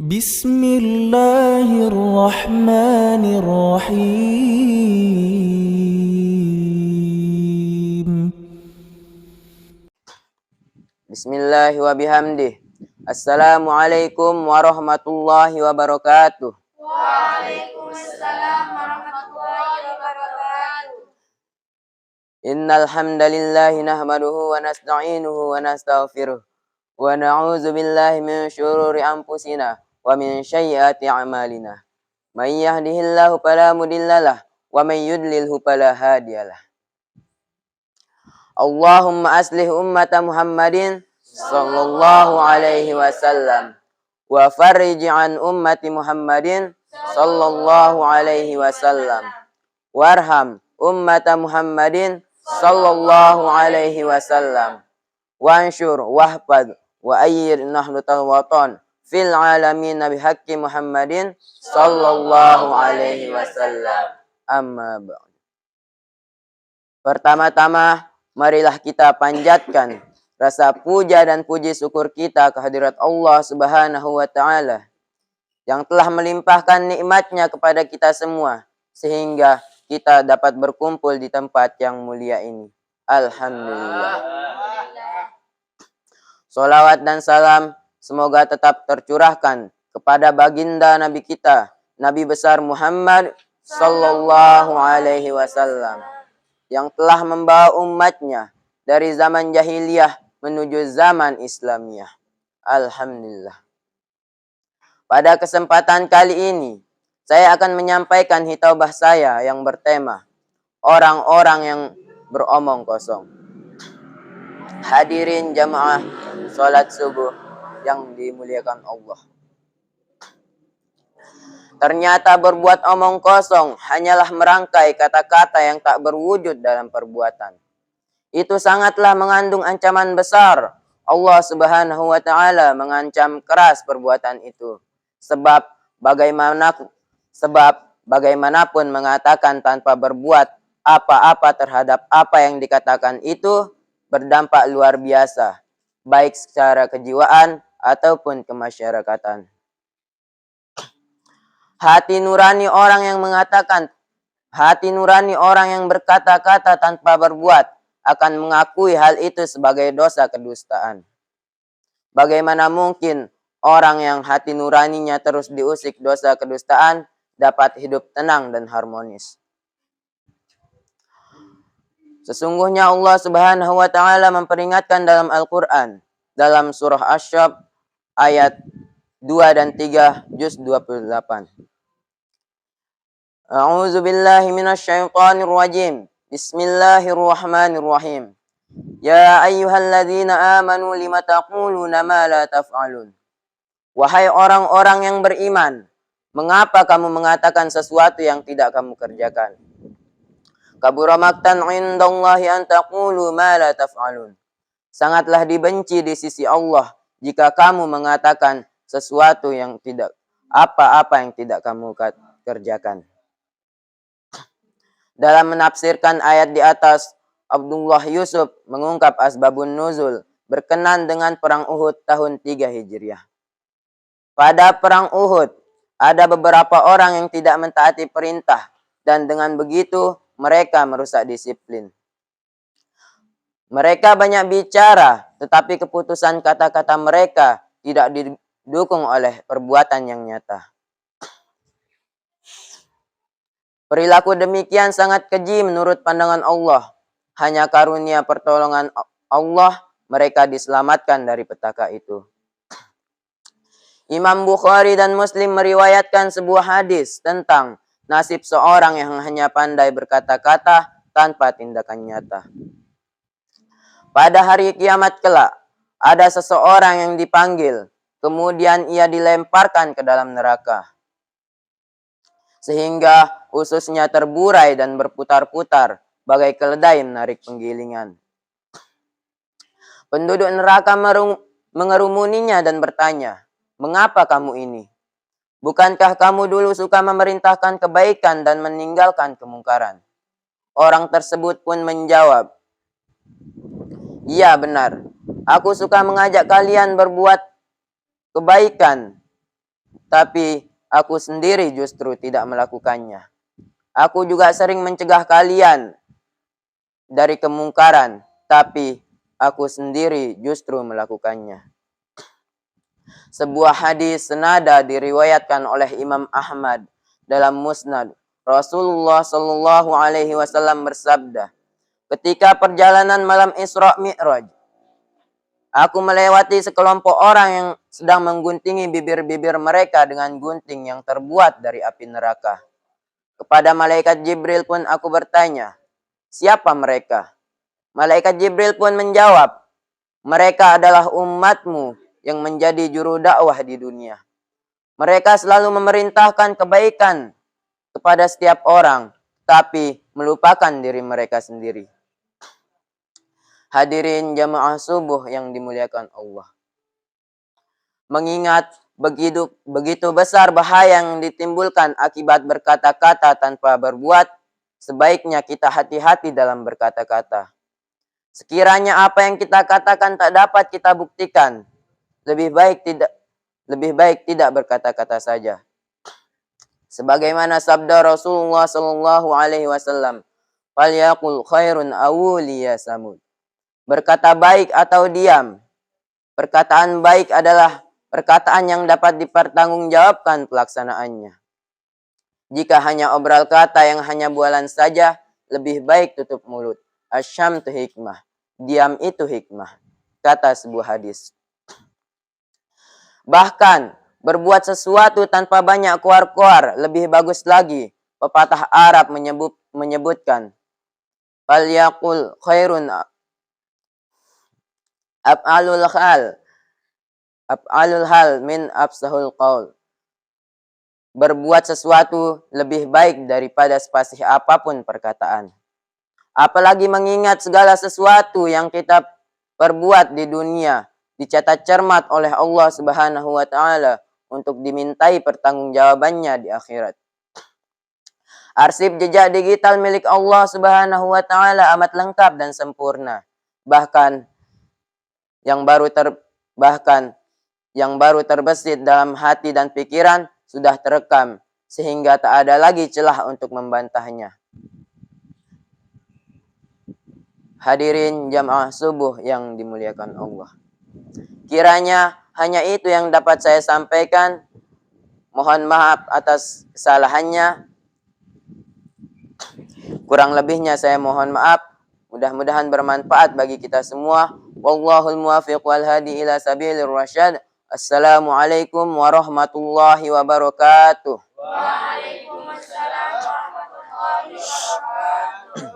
Bismillahirrahmanirrahim. Bismillah wa bihamdih. Assalamualaikum warahmatullahi wabarakatuh. Waalaikumsalam warahmatullahi wabarakatuh. Innal hamdalillah nahmaduhu wa nasta'inuhu wa nastaghfiruh wa na'udzu billahi min syururi anfusina wa min sayyiati a'malina. May yahdihillahu fala mudhillalah wa may yudlilhu fala hadiyalah. Allahumma aslih ummata Muhammadin sallallahu alaihi wasallam wa farrij an ummati Muhammadin sallallahu alaihi wasallam warham ummata Muhammadin sallallahu alaihi wasallam wansyur wahfad wa ayyir nahdlatal watan fil alamin bihaqqi Muhammadin sallallahu alaihi wasallam. Amma ba'd. Pertama-tama marilah kita panjatkan rasa puja dan puji syukur kita kehadirat Allah Subhanahu wa Ta'ala yang telah melimpahkan nikmatnya kepada kita semua sehingga kita dapat berkumpul di tempat yang mulia ini. Alhamdulillah. Salawat dan salam semoga tetap tercurahkan kepada baginda Nabi kita, Nabi besar Muhammad sallallahu alaihi wasallam, yang telah membawa umatnya dari zaman jahiliyah menuju zaman Islamiyah. Alhamdulillah. Pada kesempatan kali ini, saya akan menyampaikan hitobah saya yang bertema orang-orang yang beromong kosong. Hadirin jamaah salat subuh yang dimuliakan Allah. Ternyata berbuat omong kosong hanyalah merangkai kata-kata yang tak berwujud dalam perbuatan. Itu sangatlah mengandung ancaman besar. Allah Subhanahu wa Ta'ala mengancam keras perbuatan itu. Sebab bagaimanapun mengatakan tanpa berbuat apa-apa terhadap apa yang dikatakan itu berdampak luar biasa, baik secara kejiwaan ataupun kemasyarakatan. Hati nurani orang yang berkata-kata tanpa berbuat akan mengakui hal itu sebagai dosa kedustaan. Bagaimana mungkin orang yang hati nuraninya terus diusik dosa kedustaan dapat hidup tenang dan harmonis? Sesungguhnya Allah Subhanahu wa Ta'ala memperingatkan dalam Al-Quran, dalam surah Asy-Syaff ayat 2 dan 3 juz 28. A'udzu billahi minasyaitonir rajim. Bismillahirrahmanirrahim. Ya ayyuhalladzina amanu lima taquluna ma la taf'alun. Wahai orang-orang yang beriman, mengapa kamu mengatakan sesuatu yang tidak kamu kerjakan? Kabura maqtan 'indallahi an taqulu ma la taf'alun. Sangatlah dibenci di sisi Allah jika kamu mengatakan sesuatu yang tidak kamu kerjakan. Dalam menafsirkan ayat di atas, Abdullah Yusuf mengungkap asbabun nuzul berkenan dengan perang Uhud tahun 3 Hijriah. Pada perang Uhud, ada beberapa orang yang tidak mentaati perintah dan dengan begitu mereka merusak disiplin. Mereka banyak bicara, tetapi keputusan kata-kata mereka tidak didukung oleh perbuatan yang nyata. Perilaku demikian sangat keji menurut pandangan Allah. Hanya karunia pertolongan Allah mereka diselamatkan dari petaka itu. Imam Bukhari dan Muslim meriwayatkan sebuah hadis tentang nasib seorang yang hanya pandai berkata-kata tanpa tindakan nyata. Pada hari kiamat kelak, ada seseorang yang dipanggil, kemudian ia dilemparkan ke dalam neraka, sehingga ususnya terburai dan berputar-putar bagai keledai menarik penggilingan. Penduduk neraka mengerumuninya dan bertanya, "Mengapa kamu ini? Bukankah kamu dulu suka memerintahkan kebaikan dan meninggalkan kemungkaran?" Orang tersebut pun menjawab, "Iya benar, aku suka mengajak kalian berbuat kebaikan tapi aku sendiri justru tidak melakukannya. Aku juga sering mencegah kalian dari kemungkaran, tapi aku sendiri justru melakukannya. Sebuah hadis senada diriwayatkan oleh Imam Ahmad dalam Musnad. Rasulullah Shallallahu Alaihi Wasallam bersabda, ketika perjalanan malam Isra Mi'raj, aku melewati sekelompok orang yang sedang mengguntingi bibir-bibir mereka dengan gunting yang terbuat dari api neraka. Kepada malaikat Jibril pun aku bertanya, siapa mereka? Malaikat Jibril pun menjawab, mereka adalah umatmu yang menjadi juru dakwah di dunia. Mereka selalu memerintahkan kebaikan kepada setiap orang, tapi melupakan diri mereka sendiri. Hadirin jamaah subuh yang dimuliakan Allah. Mengingat begitu besar bahaya yang ditimbulkan akibat berkata-kata tanpa berbuat, sebaiknya kita hati-hati dalam berkata-kata. Sekiranya apa yang kita katakan tak dapat kita buktikan, lebih baik tidak berkata-kata saja. Sebagaimana sabda Rasulullah Sallallahu Alaihi Wasallam, "Falyaqul khairun aw liyasamud." Berkata baik atau diam. Perkataan baik adalah perkataan yang dapat dipertanggungjawabkan pelaksanaannya. Jika hanya obral kata yang hanya bualan saja, lebih baik tutup mulut. Asyamtu hikmah. Diam itu hikmah. Kata sebuah hadis. Bahkan, berbuat sesuatu tanpa banyak koar-koar lebih bagus lagi. Pepatah Arab menyebutkan, "Falyaqul khairun af'alul hal min afsahul qaul." Berbuat sesuatu lebih baik daripada spasih apapun perkataan. Apalagi mengingat segala sesuatu yang kita perbuat di dunia dicatat cermat oleh Allah Subhanahu wa taala untuk dimintai pertanggungjawabannya di akhirat. Arsip jejak digital milik Allah Subhanahu wa taala amat lengkap dan sempurna. Bahkan yang baru terbesit dalam hati dan pikiran sudah terekam sehingga tak ada lagi celah untuk membantahnya. Hadirin jamaah subuh yang dimuliakan Allah. Kiranya hanya itu yang dapat saya sampaikan. Mohon maaf atas kesalahannya. Kurang lebihnya saya mohon maaf. Mudah-mudahan bermanfaat bagi kita semua. Wallahul muwaffiq wal hadi ila sabilir rasyad. Assalamualaikum warahmatullahi wabarakatuh. Waalaikumsalam warahmatullahi wabarakatuh.